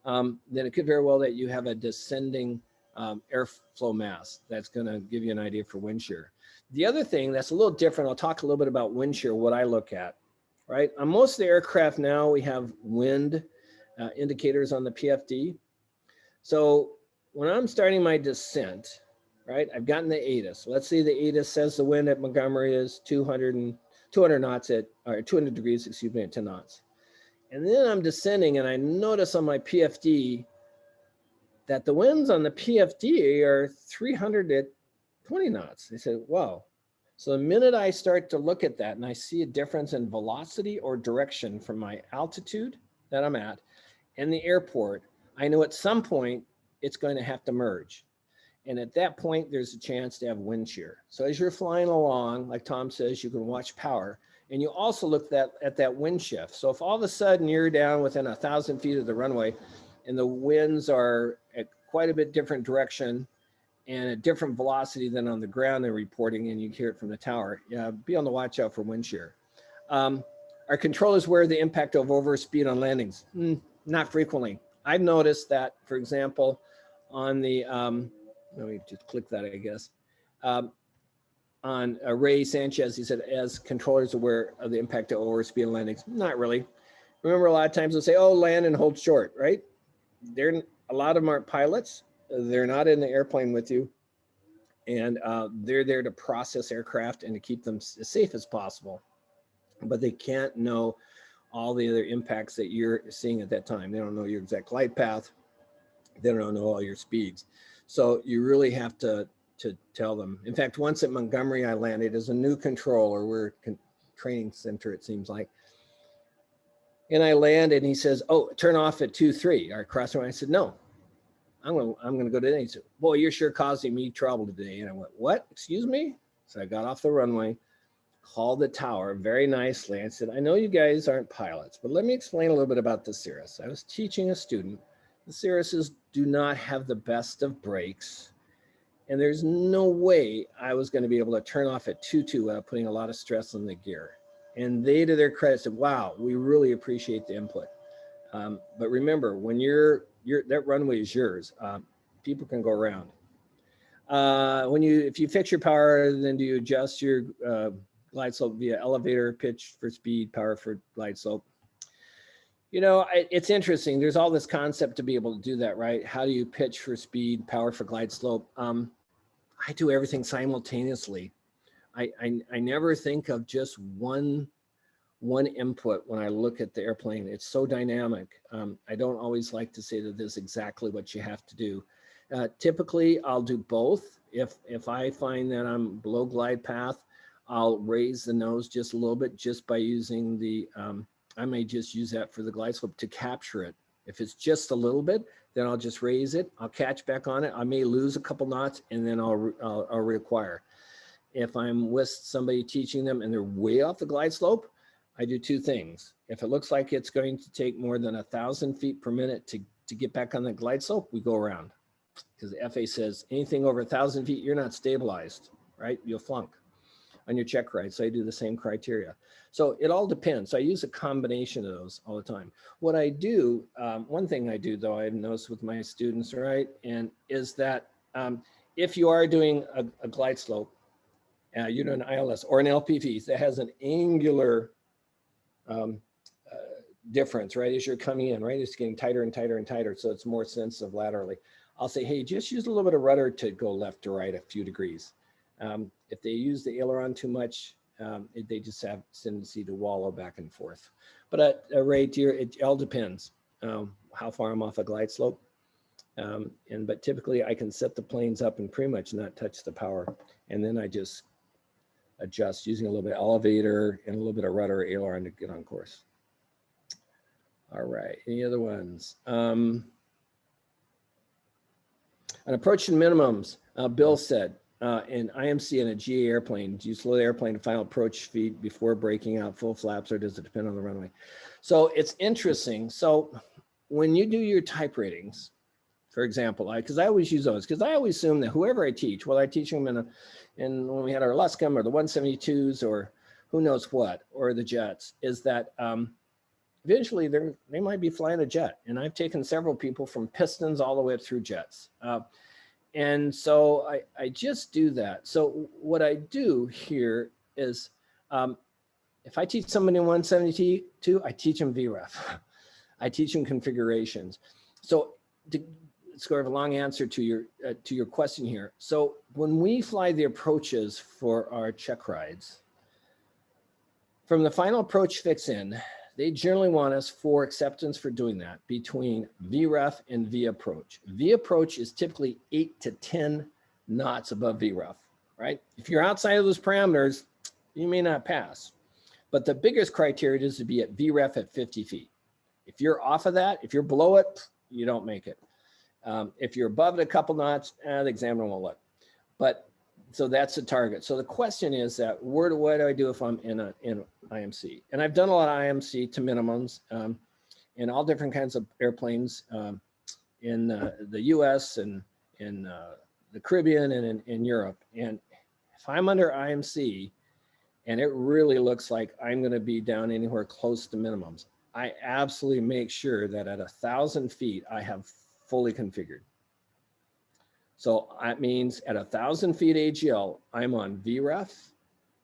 Then it could very well that you have a descending airflow mass. That's going to give you an idea for wind shear. The other thing that's a little different, I'll talk a little bit about wind shear, what I look at, right? On most of the aircraft now, we have wind indicators on the PFD. So when I'm starting my descent, right, I've gotten the ATIS. Let's say the ATIS says the wind at Montgomery is 200 and 200 knots or 200 degrees, excuse me, at 10 knots. And then I'm descending and I notice on my PFD that the winds on the PFD are 300 at 20 knots. I said, wow. So the minute I start to look at that and I see a difference in velocity or direction from my altitude that I'm at and the airport, I know at some point it's going to have to merge. And at that point, there's a chance to have wind shear. So as you're flying along, like Tom says, you can watch power. And you also look at that wind shift. So if all of a sudden you're down within 1,000 feet of the runway and the winds are at quite a bit different direction and a different velocity than on the ground they're reporting, and you hear it from the tower, be on the watch out for wind shear. Our controllers aware of the impact of overspeed on landings? Not frequently. I've noticed that, for example, on the, let me just click that, I guess. On Ray Sanchez, he said, as controllers aware of the impact of overspeed on landings? Not really. Remember, a lot of times they'll say, oh, land and hold short, right? A lot of them aren't pilots. They're not in the airplane with you. And they're there to process aircraft and to keep them as safe as possible. But they can't know all the other impacts that you're seeing at that time. They don't know your exact glide path. They don't know all your speeds. So you really have to tell them. In fact, once at Montgomery, I landed as a new controller. We're a training center, it seems like. And I land and he says, oh, turn off at 2-3. Our crossing. I said, no, I'm gonna go to the. He said, boy, you're sure causing me trouble today. And I went, what? Excuse me? So I got off the runway, called the tower very nicely. I said, I know you guys aren't pilots, but let me explain a little bit about the Cirrus. I was teaching a student. The Cirruses do not have the best of brakes. And there's no way I was going to be able to turn off at 2-2 without putting a lot of stress on the gear. And they, to their credit, said, wow, we really appreciate the input. But remember, when that runway is yours, people can go around. If you fix your power, then do you adjust your glide slope via elevator, pitch for speed, power for glide slope? You know, it's interesting. There's all this concept to be able to do that, right? How do you pitch for speed, power for glide slope? I do everything simultaneously. I never think of just one input when I look at the airplane. It's so dynamic. I don't always like to say that this is exactly what you have to do. Typically, I'll do both. If I find that I'm below glide path, I'll raise the nose just a little bit just by using the, I may just use that for the glide slope to capture it. If it's just a little bit, then I'll just raise it. I'll catch back on it. I may lose a couple knots and then I'll reacquire. If I'm with somebody teaching them and they're way off the glide slope, I do two things. If it looks like it's going to take more than 1,000 feet per minute to get back on the glide slope, we go around. Because the FAA says anything over 1,000 feet, you're not stabilized, right? You'll flunk on your check ride. So I do the same criteria. So it all depends. So I use a combination of those all the time. What I do, one thing I do though, I've noticed with my students, right, and is that if you are doing a glide slope, you know, an ILS or an LPV that has an angular difference, right, as you're coming in, right, it's getting tighter and tighter and tighter, so it's more sensitive laterally. I'll say, hey, just use a little bit of rudder to go left to right a few degrees. If they use the aileron too much, they just have a tendency to wallow back and forth. But at a rate here, it all depends how far I'm off a glide slope. But typically I can set the planes up and pretty much not touch the power. And then I just adjust using a little bit of elevator and a little bit of rudder aileron to get on course. All right, any other ones? On approach and minimums, Bill said, in IMC and a GA airplane, do you slow the airplane to final approach speed before breaking out full flaps, or does it depend on the runway? So it's interesting. So when you do your type ratings, for example, because I always use those, because I always assume that whoever I teach, whether I teach them in when we had our Luscombe or the 172s or who knows what, or the jets, is that eventually they might be flying a jet. And I've taken several people from pistons all the way up through jets. And so I just do that. So what I do here is if I teach somebody in 172, I teach them VREF. I teach them configurations. So it's sort of a long answer to your question here. So when we fly the approaches for our check rides, From the final approach fix in, they generally want us for acceptance for doing that between VREF and V approach. V approach is typically 8 to 10 knots above VREF, right? If you're outside of those parameters, you may not pass. But the biggest criteria is to be at VREF at 50 feet. If you're off of that, if you're below it, you don't make it. If you're above it a couple knots, the examiner won't look. But so that's the target. So the question is that what do I do if I'm in IMC? And I've done a lot of IMC to minimums in all different kinds of airplanes in the US and in the Caribbean and in Europe. And if I'm under IMC and it really looks like I'm going to be down anywhere close to minimums, I absolutely make sure that at 1,000 feet, I have fully configured. So that means at 1,000 feet AGL, I'm on VREF.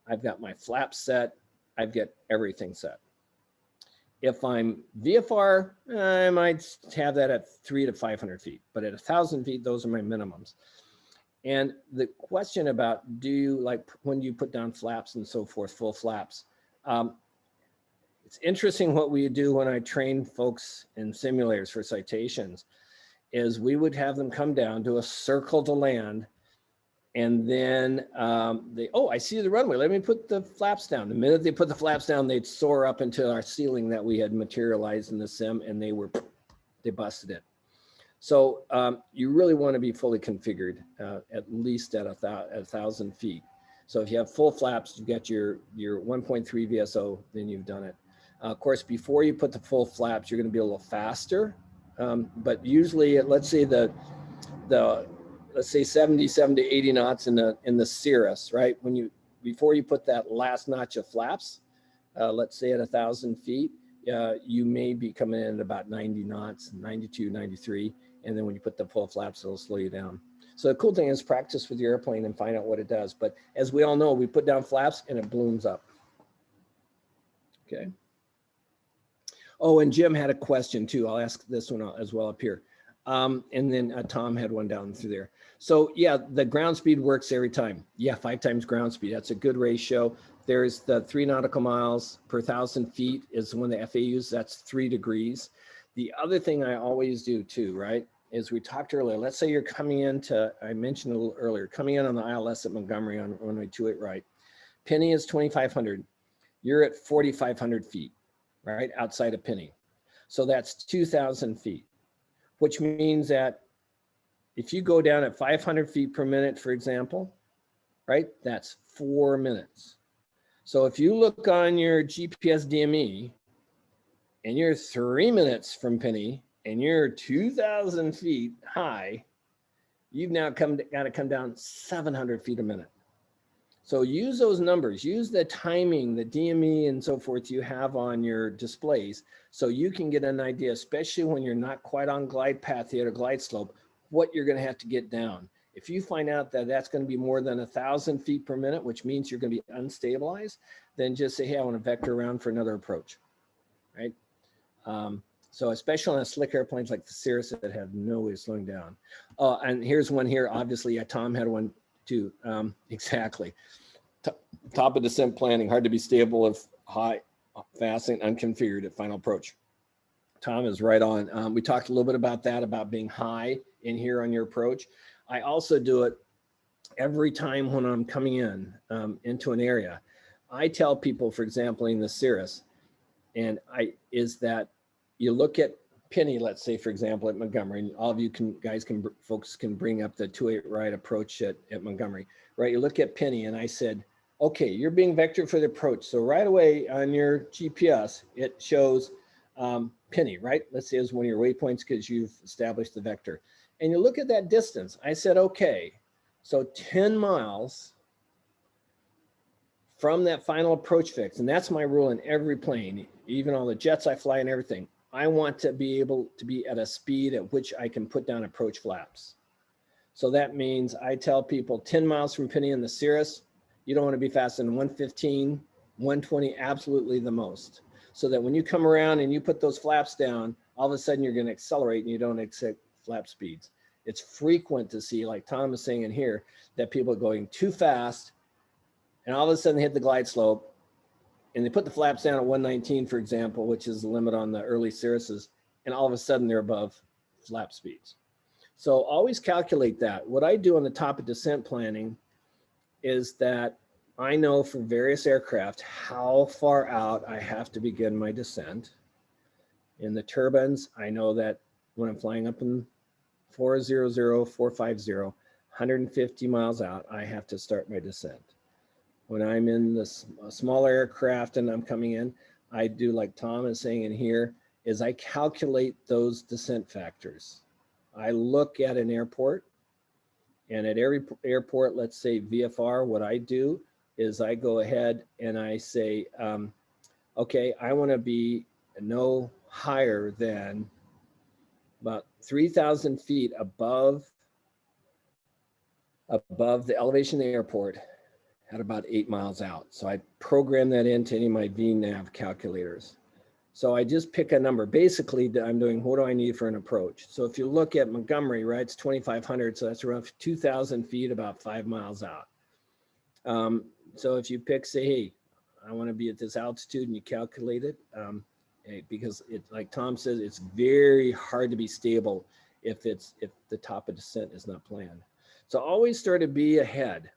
I've got my flaps set. I've got everything set. If I'm VFR, I might have that at 300 to 500 feet, but at 1,000 feet, those are my minimums. And the question about do you like when you put down flaps and so forth, full flaps, it's interesting what we do when I train folks in simulators for citations is we would have them come down, do a circle to land, and then I see the runway, let me put the flaps down. The minute they put the flaps down, they'd soar up into our ceiling that we had materialized in the sim, and they busted it. So you really want to be fully configured at least at 1,000 feet. So if you have full flaps, you've got your 1.3 VSO, then you've done it. Of course, before you put the full flaps, you're going to be a little faster. But usually, let's say let's say 77 to 80 knots in the Cirrus, right? Before you put that last notch of flaps, let's say at 1,000 feet, you may be coming in at about 90 knots, 92, 93. And then when you put the full flaps, it'll slow you down. So the cool thing is practice with your airplane and find out what it does. But as we all know, we put down flaps and it balloons up. Okay. Oh, and Jim had a question too. I'll ask this one as well up here. And then Tom had one down through there. So yeah, the ground speed works every time. Yeah, 5 times ground speed. That's a good ratio. There's the 3 nautical miles per 1,000 feet is when the FAA uses. That's 3 degrees. The other thing I always do too, right, is we talked earlier. Let's say you're coming into, I mentioned a little earlier, coming in on the ILS at Montgomery on runway 28 right. Penny is 2,500. You're at 4,500 feet. Right outside of Penny. So that's 2,000 feet, which means that if you go down at 500 feet per minute, for example, right, that's 4 minutes. So if you look on your GPS DME and you're 3 minutes from Penny and you're 2,000 feet high, you've now got to come down 700 feet a minute. So use those numbers, use the timing, the DME and so forth you have on your displays so you can get an idea, especially when you're not quite on glide path yet or glide slope, what you're going to have to get down. If you find out that that's going to be more than 1,000 feet per minute, which means you're going to be unstabilized, then just say, hey, I want to vector around for another approach, right? So especially on slick airplanes like the Cirrus that have no way of slowing down. And here's one here, obviously, Tom had one too, exactly. Top of descent planning, hard to be stable if high, fast, and unconfigured at final approach. Tom is right on. We talked a little bit about that, about being high in here on your approach. I also do it every time when I'm coming in into an area. I tell people, for example, in the Cirrus, is that you look at Penny, let's say, for example, at Montgomery, and all of you folks can bring up the 28 right approach at Montgomery, right? You look at Penny and I said, okay, you're being vectored for the approach. So right away on your GPS, it shows Penny, right? Let's say it's one of your waypoints because you've established the vector. And you look at that distance. I said, okay, so 10 miles from that final approach fix. And that's my rule in every plane, even all the jets I fly and everything. I want to be able to be at a speed at which I can put down approach flaps. So that means I tell people 10 miles from Penny in the Cirrus, you don't want to be faster than 115, 120, absolutely the most. So that when you come around and you put those flaps down, all of a sudden you're going to accelerate and you don't accept flap speeds. It's frequent to see, like Tom is saying in here, that people are going too fast and all of a sudden they hit the glide slope and they put the flaps down at 119, for example, which is the limit on the early Cirruses, and all of a sudden they're above flap speeds. So always calculate that. What I do on the top of descent planning is that I know for various aircraft how far out I have to begin my descent. In the turbines, I know that when I'm flying up in 400, 450, 150 miles out, I have to start my descent. When I'm in this smaller aircraft and I'm coming in, I do like Tom is saying in here, is I calculate those descent factors. I look at an airport, and at every airport, let's say VFR, what I do is I go ahead and I say, okay, I want to be no higher than about 3,000 feet above the elevation of the airport at about 8 miles out. So I program that into any of my VNAV calculators. So I just pick a number. Basically, I'm doing, what do I need for an approach? So if you look at Montgomery, right, it's 2,500. So that's around 2,000 feet, about 5 miles out. So if you pick, say, hey, I want to be at this altitude, and you calculate it, because it, like Tom says, it's very hard to be stable if the top of descent is not planned. So always start to be ahead.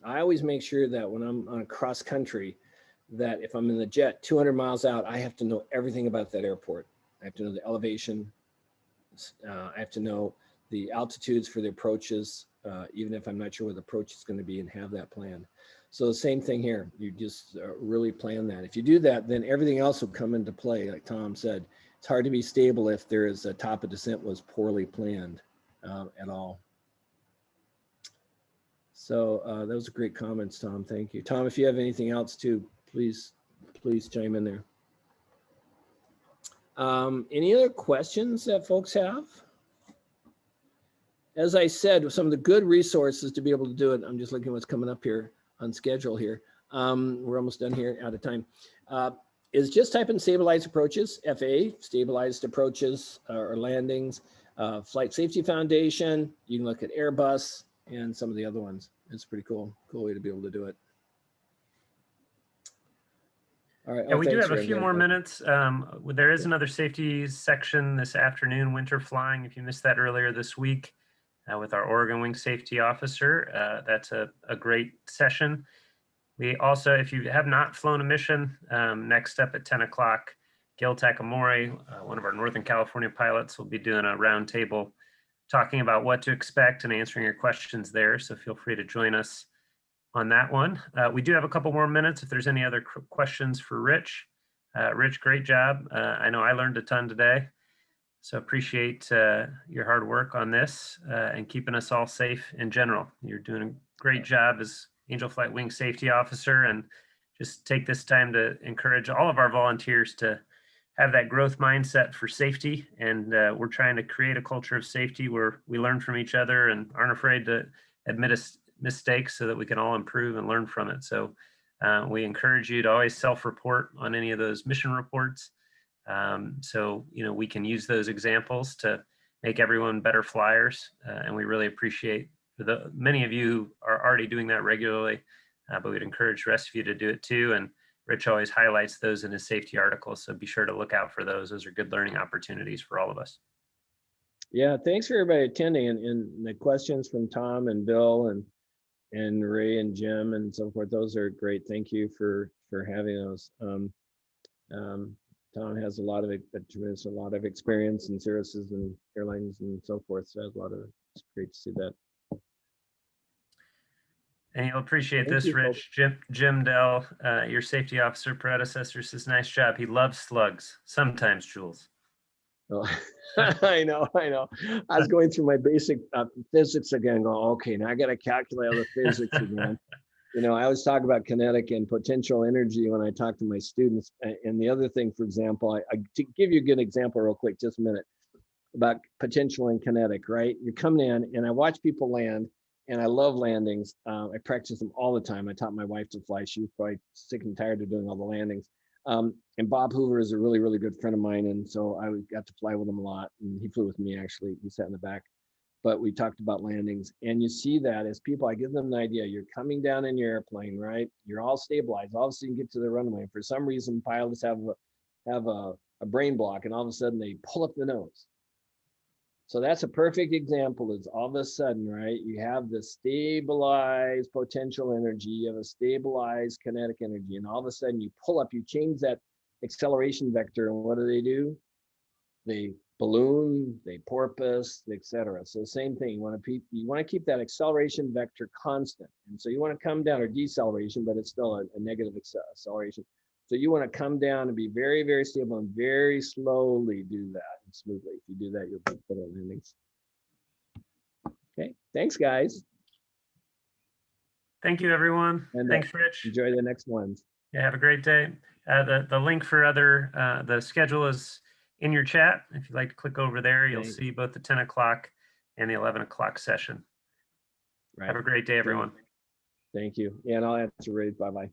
I always make sure that when I'm on cross country, that if I'm in the jet 200 miles out, I have to know everything about that airport. I have to know the elevation. I have to know the altitudes for the approaches, even if I'm not sure what the approach is going to be, and have that plan. So the same thing here. You just really plan that. If you do that, then everything else will come into play. Like Tom said, it's hard to be stable if there is a top of descent was poorly planned at all. So those are great comments, Tom. Thank you. Tom, if you have anything else too, please chime in there. Any other questions that folks have? As I said, some of the good resources to be able to do it, I'm just looking at what's coming up here on schedule here. We're almost done here, out of time. Is just type in stabilized approaches, FAA, stabilized approaches or landings, Flight Safety Foundation. You can look at Airbus and some of the other ones. It's pretty cool way to be able to do it. All right. Yeah, we do have a few more minutes. There is another safety section this afternoon, winter flying. If you missed that earlier this week with our Oregon Wing Safety Officer, that's a great session. We also, if you have not flown a mission, next up at 10 o'clock, Gil Takamori, one of our Northern California pilots, will be doing a roundtable talking about what to expect and answering your questions there. So feel free to join us on that one. We do have a couple more minutes if there's any other questions for Rich. Rich, great job. I know I learned a ton today. So appreciate your hard work on this and keeping us all safe in general. You're doing a great job as Angel Flight Wing Safety Officer, and just take this time to encourage all of our volunteers to have that growth mindset for safety. And we're trying to create a culture of safety where we learn from each other and aren't afraid to admit mistakes so that we can all improve and learn from it. So we encourage you to always self-report on any of those mission reports. So, we can use those examples to make everyone better flyers. And we really appreciate many of you who are already doing that regularly, but we'd encourage the rest of you to do it too. And Rich always highlights those in his safety articles. So be sure to look out for those. Those are good learning opportunities for all of us. Yeah, thanks for everybody attending, and the questions from Tom and Bill and Ray and Jim and so forth. Those are great. Thank you for having those. Tom has a lot of experience in services and airlines and so forth. So it's great to see that. And you'll appreciate this, Rich. Jim Dell, your safety officer predecessor, says, nice job. He loves slugs. Sometimes, Jules. Oh, I know. I was going through my basic physics again, going, okay, now I got to calculate all the physics again. I always talk about kinetic and potential energy when I talk to my students. And the other thing, for example, to give you a good example real quick, just a minute, about potential and kinetic, right? You're coming in and I watch people land, and I love landings. I practice them all the time. I taught my wife to fly. She was probably sick and tired of doing all the landings. And Bob Hoover is a really, really good friend of mine. And so I got to fly with him a lot. And he flew with me, actually. He sat in the back. but we talked about landings, and you see that as people, I give them an idea. You're coming down in your airplane, right? You're all stabilized. All of a sudden you get to the runway. For some reason, pilots have a brain block, and all of a sudden they pull up the nose. So that's a perfect example. Is all of a sudden, right? You have the stabilized potential energy, you have a stabilized kinetic energy, and all of a sudden you pull up, you change that acceleration vector, and what do? They balloon, they porpoise, etc. So same thing. You want to keep that acceleration vector constant, and so you want to come down, or deceleration, but it's still a negative acceleration. So you want to come down and be very, very stable and very slowly do that and smoothly. If you do that, you'll be good at landings. Okay, thanks, guys. Thank you, everyone. And Thanks, Rich. enjoy the next ones. Yeah, have a great day. The link for the schedule is in your chat. If you'd like to click over there, you'll see both the 10 o'clock and the 11 o'clock session. Right. Have a great day, everyone. Thank you. Yeah, and I'll answer Ray. Bye-bye.